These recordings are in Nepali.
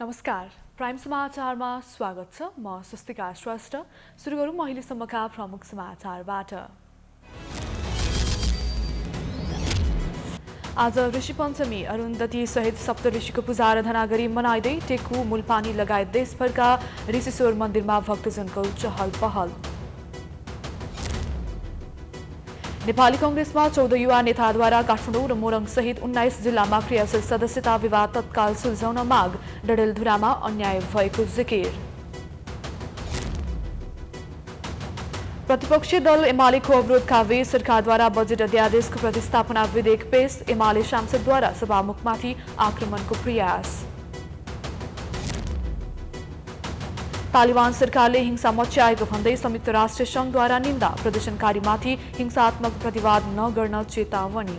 नमस्कार, प्राइम समाचारमा स्वागत छ। म स्वस्तिका श्रेष्ठ। सुरु गरौँ अहिलेसम्मका प्रमुख समाचारबाट। आज ऋषि पञ्चमी, अरुन्धती सहित सप्तऋषिको पूजा आराधना गरी मनाइँदै टेकु, मूलपानी लगायत देशभरका ऋषिश्वर मन्दिरमा भक्तजनको चहल पहल। नेपाली कांग्रेसमा 14 युवा नेताद्वारा काठमाडौँ र मोरङ सहित 19 जिल्लामा क्रियाशील सदस्यता विवाद तत्काल सुल्झाउन माग। डडेलधुरामा अन्याय भएको जिकिर। प्रतिपक्षी दल एमालेको अवरोधका बीच सरकारद्वारा बजेट अध्यादेशको प्रतिस्थापना विधेयक पेश। एमाले सांसदद्वारा सभामुखमाथि आक्रमणको प्रयास। तालिबान सरकारले हिंसा मच्याएको भन्दै संयुक्त राष्ट्र संघद्वारा निन्दा। प्रदर्शनकारीमाथि हिंसात्मक प्रतिवाद नगर्न चेतावनी।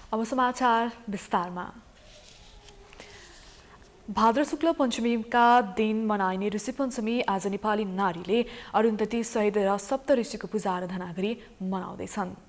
अब समाचार विस्तारमा। भाद्र शुक्ल पञ्चमीका दिन मनाइने ऋषि पञ्चमी आज नेपाली नारीले अरुन्धती सहित र सप्तऋषिको पूजा आराधना गरी मनाउँदैछन्।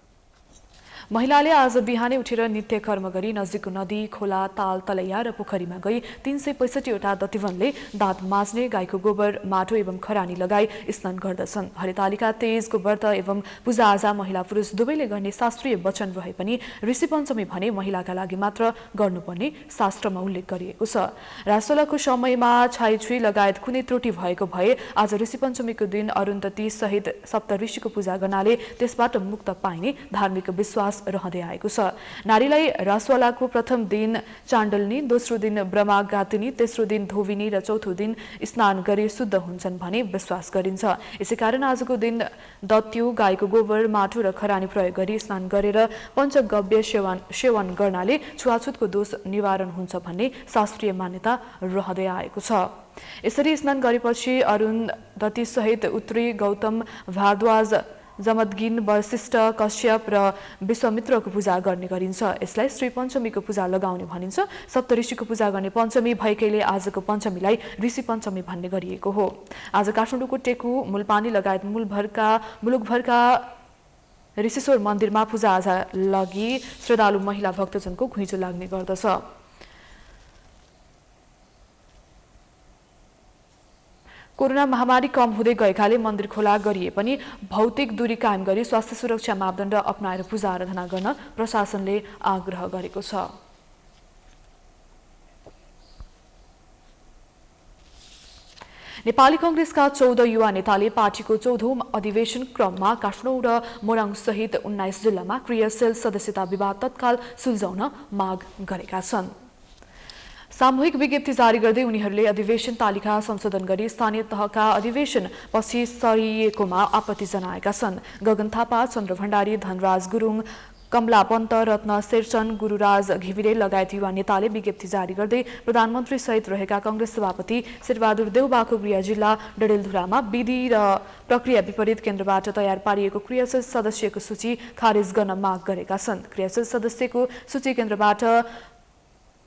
महिलाले आज बिहानै उठेर नित्य कर्म गरी नजिकको नदी, खोला, ताल, तलैया र पोखरीमा गई 365 वटा दतिवनले दाँत माझ्ने, गाईको गोबर, माटो एवं खरानी लगाई स्नान गर्दछन्। हरितालिका तेजको व्रत एवं पूजाआजा महिला पुरुष दुवैले गर्ने शास्त्रीय वचन रहे पनि ऋषि पञ्चमी भने महिलाका लागि मात्र गर्नुपर्ने शास्त्रमा उल्लेख गरिएको छ। रासोलाको समयमा छाइछुई लगायत कुनै त्रुटि भएको भए आज ऋषि पञ्चमीको दिन अरुन्धती सहित सप्तऋषिको पूजा गर्नाले त्यसबाट मुक्त पाइने धार्मिक विश्वास रहँदै आएको छ। नारीलाई रासवालाको प्रथम दिन चाण्डलनी, दोस्रो दिन ब्रह्मागातिनी, तेस्रो दिन धोविनी र चौथो दिन स्नान गरी शुद्ध हुन्छन् भनी विश्वास गरिन्छ। यसैकारण आजको दिन दत्यु, गाईको गोबर, माटो र खरानी प्रयोग गरी स्नान गरेर पञ्चगव्य सेवन गर्नाले छुवाछुतको दोष निवारण हुन्छ भन्ने शास्त्रीय मान्यता रहँदै आएको छ। यसरी स्नान गरेपछि अरुन्धती सहित उत्तरी, गौतम, भारद्वाज, जमदगिन, वशिष्ठ, कश्यप र विश्वामित्रको पूजा गर्ने गरिन्छ। यसलाई श्री पञ्चमीको पूजा लगाउने भनिन्छ। सप्तऋषिको पूजा गर्ने पञ्चमी भएकैले आजको पञ्चमीलाई ऋषि पञ्चमी भन्ने गरिएको हो। आज काठमाडौँको टेकु, मूलपानी लगायत मुलुकभरका ऋषिश्वर मन्दिरमा पूजाआजा लागि श्रद्धालु महिला भक्तजनको घुइँचो लाग्ने गर्दछ। कोरोना महामारी कम हुँदै गएकाले मन्दिर खोला गरिए पनि भौतिक दूरी कायम गरी स्वास्थ्य सुरक्षा मापदण्ड अपनाएर पूजा आराधना गर्न प्रशासनले आग्रह गरेको छ। नेपाली कांग्रेसका 14 युवा नेताले पार्टीको 14औं अधिवेशन क्रममा काठमाडौँ र मोरङ सहित 19 जिल्लामा क्रियाशील सदस्यता विवाद तत्काल सुल्झाउन माग गरेका छन्। सामूहिक विज्ञप्ति जारी गर्दै उनीहरूले अधिवेशन तालिका संशोधन गरी स्थानीय तहका अधिवेशन पछि सरिएकोमा आपत्ति जनाएका छन्। गगन थापा, चन्द्र भण्डारी, धनराज गुरुङ, कमला पन्त, रत्न शेरचन, गुरुराज घिमिरे लगायत युवा नेताले विज्ञप्ति जारी गर्दै प्रधानमन्त्री सहित रहेका कांग्रेस सभापति शेरबहादुर देउबाको गृह जिल्ला डडेलधुरामा विधि र प्रक्रिया विपरीत केन्द्रबाट तयार पारिएको क्रियाशील सदस्यको सूची खारेज गर्न माग गरेका छन्। क्रियाशील सदस्यको सूची केन्द्रबाट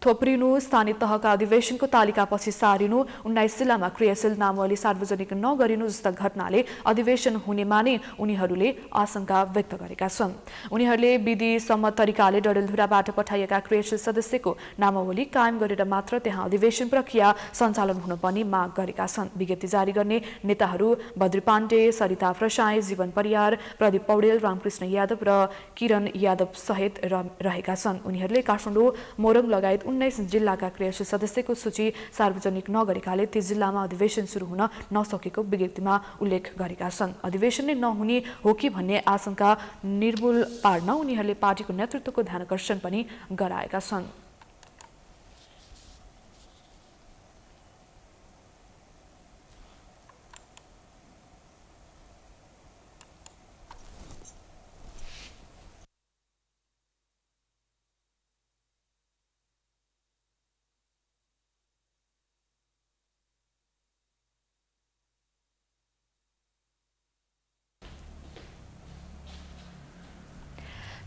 थोप्रिनु, स्थानीय तहका अधिवेशनको तालिका पछि सारिनु, 19 जिल्लामा क्रियाशील नामावली सार्वजनिक नगरिनु जस्ता घटनाले अधिवेशन हुनेमा नै उनीहरूले आशंका व्यक्त गरेका छन्। उनीहरूले विधि सम्मत तरिकाले डडेलधुराबाट पठाइएका क्रियाशील सदस्यको नामावली कायम गरेर मात्र त्यहाँ अधिवेशन प्रक्रिया सञ्चालन हुन पनि माग गरेका छन्। विज्ञप्ति जारी गर्ने नेताहरू बद्री पाण्डे, सरिता प्रसाई, जीवन परियार, प्रदीप पौडेल, रामकृष्ण यादव र किरण यादव सहित रहेका छन्। उनीहरूले काठमाडौँ, मोरङ लगायत 19 जिल्लाका क्रियाशील सदस्यको सूची सार्वजनिक नगरेकाले ती जिल्लामा अधिवेशन सुरु हुन नसकेको विज्ञप्तिमा उल्लेख गरेका छन्। अधिवेशन नै नहुने हो कि भन्ने आशंका निर्मूल पार्न उनीहरूले पार्टीको नेतृत्वको ध्यानकर्षण पनि गराएका छन्।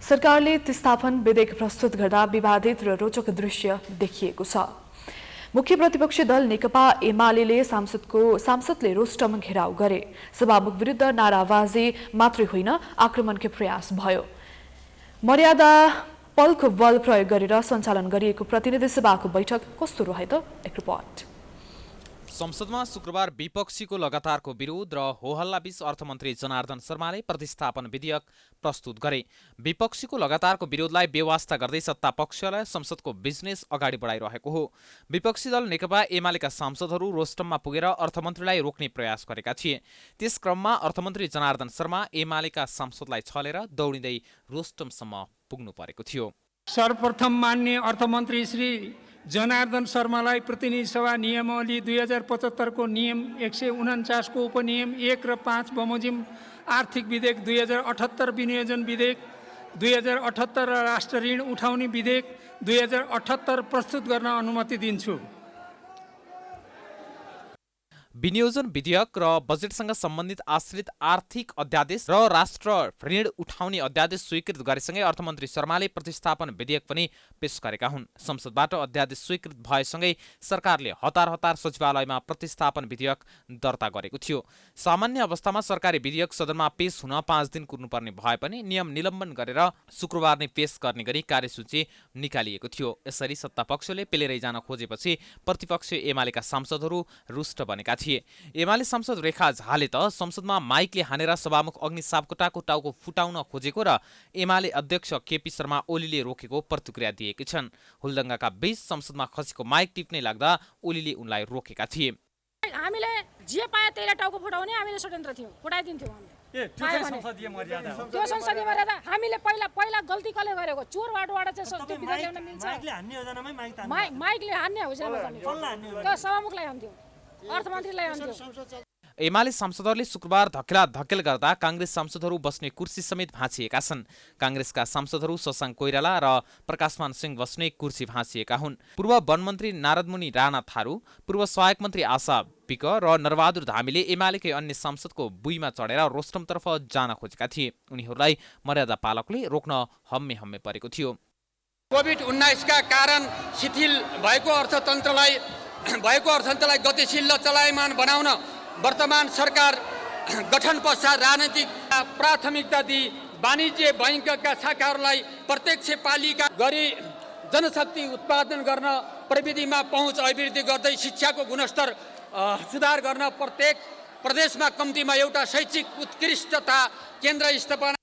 सरकारले स्थापन विधेयक प्रस्तुत गर्दा विवादित र रोचक दृश्य देखिएको छ। मुख्य प्रतिपक्षी दल नेकपा एमाले सांसदले रोस्टम घेराउ गरे। सभामुख विरुद्ध नाराबाजी मात्रै होइन, आक्रमणकै प्रयास भयो। मर्यादा पलको बल प्रयोग गरेर सञ्चालन गरिएको प्रतिनिधि सभाको बैठक कस्तो रह्यो त? एक रिपोर्ट। संसदमा शुक्रबार विपक्षीको लगातारको विरोध र होहल्लाबीच अर्थमन्त्री जनार्दन शर्माले प्रतिस्थापन विधेयक प्रस्तुत गरे। विपक्षीको लगातारको विरोधलाई बेवास्ता गर्दै सत्ता पक्षलाई संसदको बिजनेस अगाडि बढाइरहेको हो। विपक्षी दल नेकपा एमालेका सांसदहरू रोस्टममा पुगेर अर्थमन्त्रीलाई रोक्ने प्रयास गरेका थिए। त्यस क्रममा अर्थमन्त्री जनार्दन शर्मा एमालेका सांसदलाई छलेर दौडिँदै रोस्टमसम्म पुग्नु परेको थियो। सर्वप्रथम मान्य अर्थमन्त्री श्री जनार्दन शर्मालाई प्रतिनिधि सभा नियमावली 2075 को नियम 149 को उपनियम 1 र 5 बमोजिम आर्थिक विधेयक 2078 विनियोजन विधेयक 2078 र राष्ट्र ऋण उठाउने विधेयक 2078 प्रस्तुत गर्न अनुमति दिन्छु। विनियोजन विधेयक र बजेटसँग सम्बन्धित आश्रित आर्थिक अध्यादेश र राष्ट्र ऋण उठाउने अध्यादेश स्वीकृत गरेसँगै अर्थमन्त्री शर्माले प्रतिस्थापन विधेयक पनि पेश गरेका हुन्। संसदबाट अध्यादेश स्वीकृत भएसँगै सरकारले हतार हतार सचिवालयमा प्रतिस्थापन विधेयक दर्ता गरेको थियो। सामान्य अवस्थामा सरकारी विधेयक सदनमा पेश हुन 5 दिन कुर्नुपर्ने भए पनि नियम निलम्बन गरेर शुक्रबार नै पेश गर्ने गरी कार्यसूची निकालिएको थियो। यसरी सत्तापक्षले पेलेरै जान खोजेपछि प्रतिपक्ष एमालेका सांसदहरू रुष्ट बनेका थिए। एमाले सांसद रेखा झाले त संसदमा माइकले हानेर सभामुख अग्नि सापकोटाको टाउको फुटाउन खोजेको र एमाले अध्यक्ष केपी शर्मा ओलीले रोकेको प्रतिक्रिया दिएकी छन्। हुलदङ्गाका बीच संसदमा खसेको माइक टिप्ने लाग्दा ओलीले उनलाई रोकेका थिए। हामीले जे पाए त्यसलाई टाउको फुटाउने हामीले स्वतन्त्र थियौँ, फुटाइदिन्थ्यौँ हामीले। त्यो संसदीय मर्यादा हामीले पहिला गल्ती कसले गरेको? चोर बाटोबाट चाहिँ त्यो विधेयक ल्याउन मिल्छ? माइकले हान्ने हो सभामुखलाई हान्थ्यो, अर्थमन्त्रीलाई हान्थ्यो। एमाले सांसदहरूले शुक्रबार धकेल गर्दा कांग्रेस सांसदहरू बस्ने कुर्सी समेत भाँचिएका छन्। कांग्रेसका सांसदहरू शशाङ्क कोइराला र प्रकाशमान सिंह बस्ने कुर्सी भाँचिएका हुन्। पूर्व वनमन्त्री नारदमुनि राणा थारू, पूर्व सहायक मन्त्री आशा विक र नरबहादुर धामीले एमालेकै अन्य सांसदको बुइमा चढेर रोस्टमतर्फ जान खोजेका थिए। उनीहरूलाई मर्यादा पालकले रोक्न हम्मे परेको थियो। कोभिड-19 का कारण शिथिल भएको अर्थतन्त्रलाई गतिशील र चलायमान बनाउन वर्तमान सरकार गठन पश्चात राजनीतिक प्राथमिकता दिई वाणिज्य बैंकका शाखाहरूलाई प्रत्यक्ष पालिका गरी जनशक्ति उत्पादन गर्न, प्रविधिमा पहुँच अभिवृद्धि गर्दै शिक्षाको गुणस्तर सुधार गर्न, प्रत्येक प्रदेशमा कम्तीमा एउटा शैक्षिक उत्कृष्टता केन्द्र स्थापना।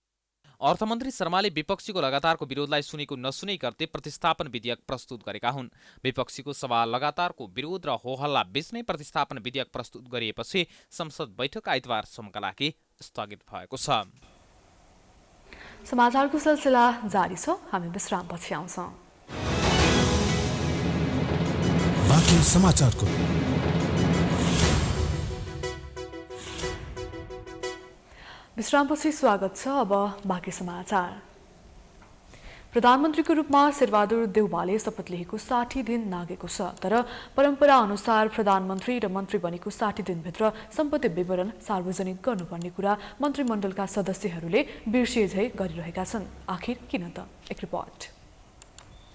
अर्थमन्त्री शर्माले विपक्षीको लगातारको विरोधलाई सुनेको नसुनै गर्दै प्रतिस्थापन विधेयक प्रस्तुत गरेका हुन्। विपक्षीको सभा लगातारको विरोध र होहल्ला बीच नै प्रतिस्थापन विधेयक प्रस्तुत गरिएपछि संसद बैठक आइतबारसम्मका लागि स्थगित भएको छ। समाचारको सिलसिला जारी छ, हामी विश्रामपछि आउँछौँ। बाँकी समाचारको विश्रामपछि स्वागत छ। अब बाँकी समाचार। प्रधानमन्त्रीको रूपमा शेरबहादुर देउवाले शपथ लिएको 60 दिन नागेको छ। तर परम्परा अनुसार प्रधानमन्त्री र मन्त्री बनेको 60 दिनभित्र सम्पत्ति विवरण सार्वजनिक गर्नुपर्ने कुरा मन्त्रीमण्डलका सदस्यहरूले बिर्सिए झै गरिरहेका छन्। आखिर किन त? एक रिपोर्ट।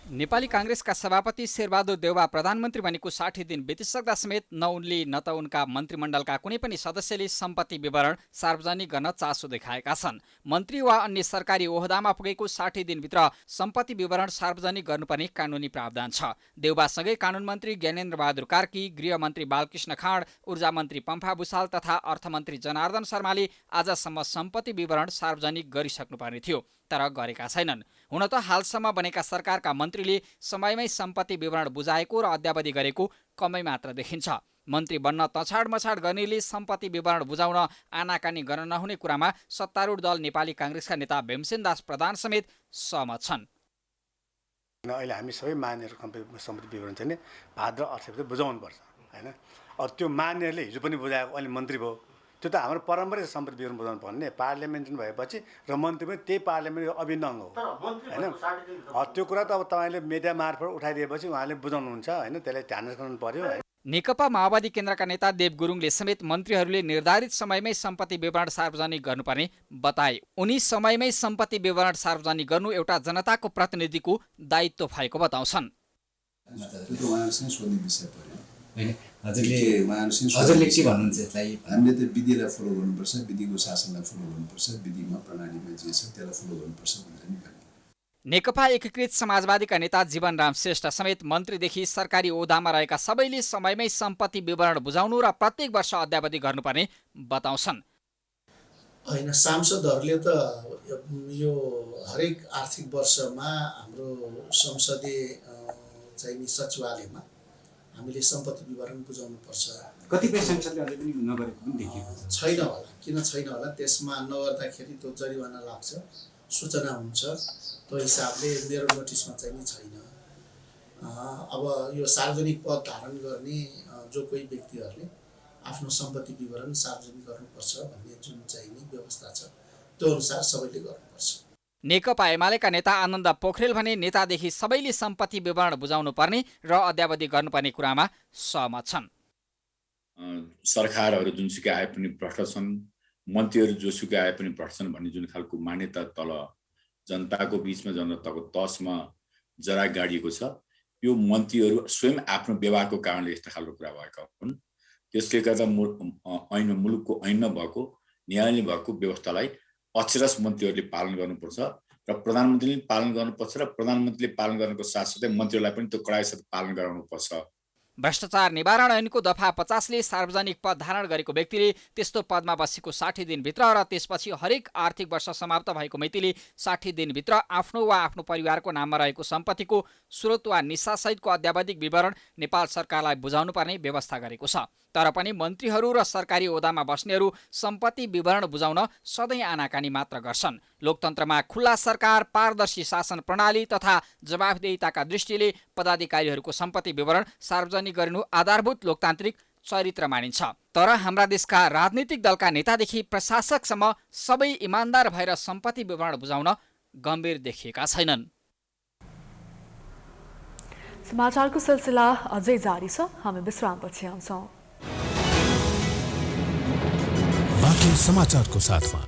नेपाली कांग्रेसका सभापति शेरबहादुर देउवा प्रधानमन्त्री बनेको 60 दिन बितिसक्दा समेत न उनले न त उनका मन्त्रीमण्डलका कुनै पनि सदस्यले सम्पत्ति विवरण सार्वजनिक गर्न चासो देखाएका छन्। मन्त्री वा अन्य सरकारी ओहदामा पुगेको 60 दिनभित्र सम्पत्ति विवरण सार्वजनिक गर्नुपर्ने कानुनी प्रावधान छ। देउवासँगै कानुन मन्त्री ज्ञानेन्द्र बहादुर कार्की, गृहमन्त्री बालकृष्ण खाँड, ऊर्जा मन्त्री पम्फा भुसाल तथा अर्थमन्त्री जनार्दन शर्माले आजसम्म सम्पत्ति विवरण सार्वजनिक गरिसक्नुपर्ने थियो, तर गरेका छैनन्। हुन त हालसम्म बनेका सरकारका मन्त्रीले समयमै सम्पत्ति विवरण बुझाएको र अद्यावधि गरेको कमै मात्र देखिन्छ। मन्त्री बन्न तछाड गर्नेले सम्पत्ति विवरण बुझाउन आनाकानी गर्न नहुने कुरामा सत्तारूढ दल नेपाली कांग्रेसका नेता भीमसेन दास प्रधान समेत सहमत छन्। अहिले हामी सबै मान्यहरू सम्पत्ति विवरण चाहिँ भाद्र 28 बुझाउनुपर्छ हैन। अब त्यो मान्यहरूले हिजो पनि बुझाएको, अहिले मन्त्री भयो, त्यो त हाम्रो परम्परा सम्पत्ति विवरण बुझाउनु पर्ने। पार्लियामेन्ट भएपछि र मन्त्री पनि त्यही पार्लियामेन्टको अभिन्न अङ्ग हो हैन। त्यो कुरा त अब तपाईँले मिडिया मार्फत उठाइदिएपछि उहाँले बुझाउनुहुन्छ हैन, त्यसलाई ध्यान राख्नु पर्यो। नेकपा माओवादी केन्द्रका नेता देव गुरुङले समेत मन्त्रीहरूले निर्धारित समयमै सम्पत्ति विवरण सार्वजनिक गर्नुपर्ने बताए। उनी समयमै सम्पत्ति विवरण सार्वजनिक गर्नु एउटा जनताको प्रतिनिधिको दायित्व भएको बताउँछन्। हजुरले के भन्नुहुन्छ यसलाई? हामीले त विधिलाई फलो गर्नुपर्छ, विधिको शासनलाई फलो गर्नुपर्छ, विधिमा प्रणालीमा जे छ त्यसलाई फलो गर्नुपर्छ भनेर नि भन्नु। नेकपा एकीकृत समाजवादीका नेता जीवनराम श्रेष्ठ समेत मन्त्रीदेखि सरकारी ओहदामा रहेका सबैले समयमै सम्पत्ति विवरण बुझाउनु र प्रत्येक वर्ष अद्यावधि गर्नुपर्ने बताउँछन्। होइन, सांसदहरूले त यो हरेक आर्थिक वर्षमा हाम्रो संसदीय चाहिँ सचिवालयमा हामीले सम्पत्ति विवरण बुझाउनुपर्छ। कतिपय संसदले अझै पनि नगरेको पनि देखिएको छ। छैन होला, किन छैन होला? त्यसमा नगर्दाखेरि त्यो जरिवाना लाग्छ, सूचना हुन्छ। त्यो हिसाबले मेरो नोटिसमा चाहिँ नि छैन। अब यो सार्वजनिक पद धारण गर्ने जो कोही व्यक्तिहरूले आफ्नो सम्पत्ति विवरण सार्वजनिक गर्नुपर्छ भन्ने जुन चाहिँ नि व्यवस्था छ त्यो अनुसार सबैले गर्नुपर्छ। नेकपा एमालेका नेता आनन्द पोखरेल भने नेतादेखि सबैले सम्पत्ति विवरण बुझाउनु पर्ने र अद्यावधि गर्नुपर्ने कुरामा सहमत छन्। सरकारहरू जुनसुकै आए पनि भ्रष्ट छन्, मन्त्रीहरू जोसुकै आए पनि भ्रष्ट छन् भन्ने जुन खालको मान्यता तल जनताको बिचमा, जनताको तसमा जरा गाडिएको छ, यो मन्त्रीहरू स्वयं आफ्नो व्यवहारको कारणले यस्ता खालको कुरा भएका हुन्। त्यसले गर्दा मुलुकको ऐनमा भएको, न्यायालय भएको व्यवस्थालाई अक्षरश मन्त्रीहरूले पालन गर्नुपर्छ र प्रधानमन्त्रीले पालन गर्नुपर्छ र प्रधानमन्त्रीले पालन गर्नुको साथसाथै मन्त्रीहरूलाई पनि त्यो कडाइसाथ पालन गराउनुपर्छ। भ्रष्टाचार निवारण ऐनको दफा 50ले सार्वजनिक पद धारण गरेको व्यक्तिले त्यस्तो पदमा बसेको 60 दिनभित्र र त्यसपछि हरेक आर्थिक वर्ष समाप्त भएको मितिले 60 दिनभित्र आफ्नो वा आफ्नो परिवारको नाममा रहेको सम्पत्तिको स्रोत वा निस्सासहितको अद्यावधिक विवरण नेपाल सरकारलाई बुझाउनु पर्ने व्यवस्था गरेको छ। तर पनि मन्त्रीहरू र सरकारी ओहदामा बस्नेहरू सम्पत्ति विवरण बुझाउन सधैँ आनाकानी मात्र गर्छन्। लोकतन्त्रमा खुल्ला सरकार, पारदर्शी शासन प्रणाली तथा जवाफदेहिताका दृष्टिले पदाधिकारीहरूको सम्पत्ति विवरण सार्वजनिक गरिनु आधारभूत लोकतान्त्रिक चरित्र मानिन्छ। तर हाम्रा देशका राजनीतिक दलका नेतादेखि प्रशासकसम्म सबै इमान्दार भएर सम्पत्ति विवरण बुझाउन गम्भीर देखिएका छैनन्। समाचारको सिलसिला अझै जारी छ, हामी विश्रामपछि आउँछौँ। बाँकी समाचारको साथमा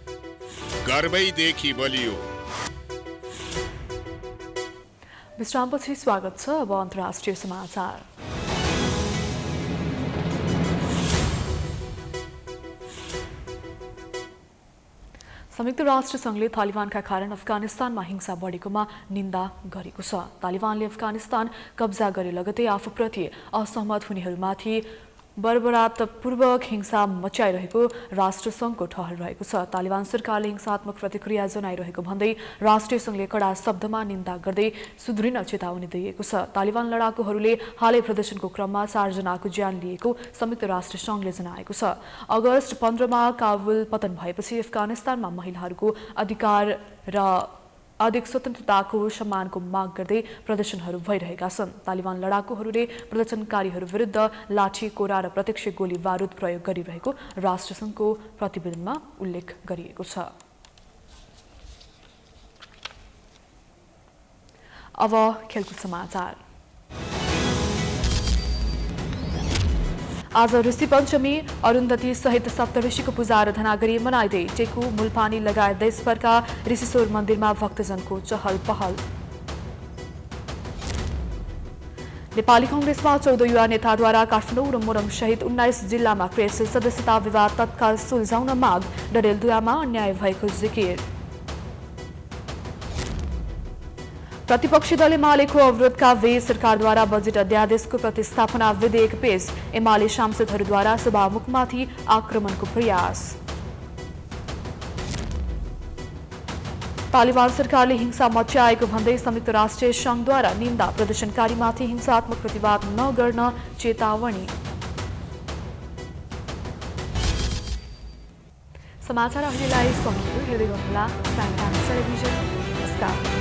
गर्वैदेखि बलियो। विश्रामपछि स्वागत छ। अब अन्तर्राष्ट्रिय समाचार। संयुक्त राष्ट्र संघले तालिबानका कारण अफगानिस्तानमा हिंसा बढेकोमा निन्दा गरेको छ। तालिबानले अफगानिस्तान कब्जा गरे लगतै आफूप्रति असहमत हुनेहरूमाथि बर्बरतापूर्वक हिंसा मचाइरहेको राष्ट्रसङ्घको ठहर रहेको छ। तालिबान सरकारले हिंसात्मक प्रतिक्रिया जनाइरहेको भन्दै राष्ट्रिय संघले कडा शब्दमा निन्दा गर्दै सुध्रिन चेतावनी दिएको छ। तालिबान लडाकुहरूले हालै प्रदर्शनको क्रममा 4 जनाको ज्यान लिएको संयुक्त राष्ट्र संघले जनाएको छ। अगस्त 15मा काबुल पतन भएपछि अफगानिस्तानमा महिलाहरूको अधिकार र अधिक स्वतन्त्रताको सम्मानको माग गर्दै प्रदर्शनहरू भइरहेका छन्। तालिबान लडाकुहरूले प्रदर्शनकारीहरू विरुद्ध लाठी, कोरा र प्रत्यक्ष गोली बारुद प्रयोग गरिरहेको राष्ट्रसङ्घको प्रतिवेदनमा उल्लेख गरिएको छ। अब खेलकुद समाचार। आज ऋषि पञ्चमी अरुन्धती सहित सप्तऋषिको पूजा आराधना गरी मनाइँदै टेकु, मुलपानी लगायत देशभरका ऋषिश्वर मन्दिरमा भक्तजनको चहल पहल। नेपाली कांग्रेसमा 14 युवा नेताद्वारा काठमाडौँ र मोरङ सहित 19 जिल्लामा क्रियाशील सदस्यता विवाद तत्काल सुल्झाउन माग। डडेलधुवामा अन्याय भएको जिकिर। प्रतिपक्षी दल एमालेको अवरोधका बीच सरकारद्वारा बजेट अध्यादेशको प्रतिस्थापना विधेयक पेश। एमाले सांसदहरूद्वारा सभामुखमाथि आक्रमणको प्रयास। तालिबान सरकारले हिंसा मच्याएको भन्दै संयुक्त राष्ट्रिय संघद्वारा निन्दा। प्रदर्शनकारीमाथि हिंसात्मक प्रतिवाद नगर्न चेतावनी। समाचार अहिलेलाई हेर्दै गर्नुहोला। टेलिभिजन। नमस्कार।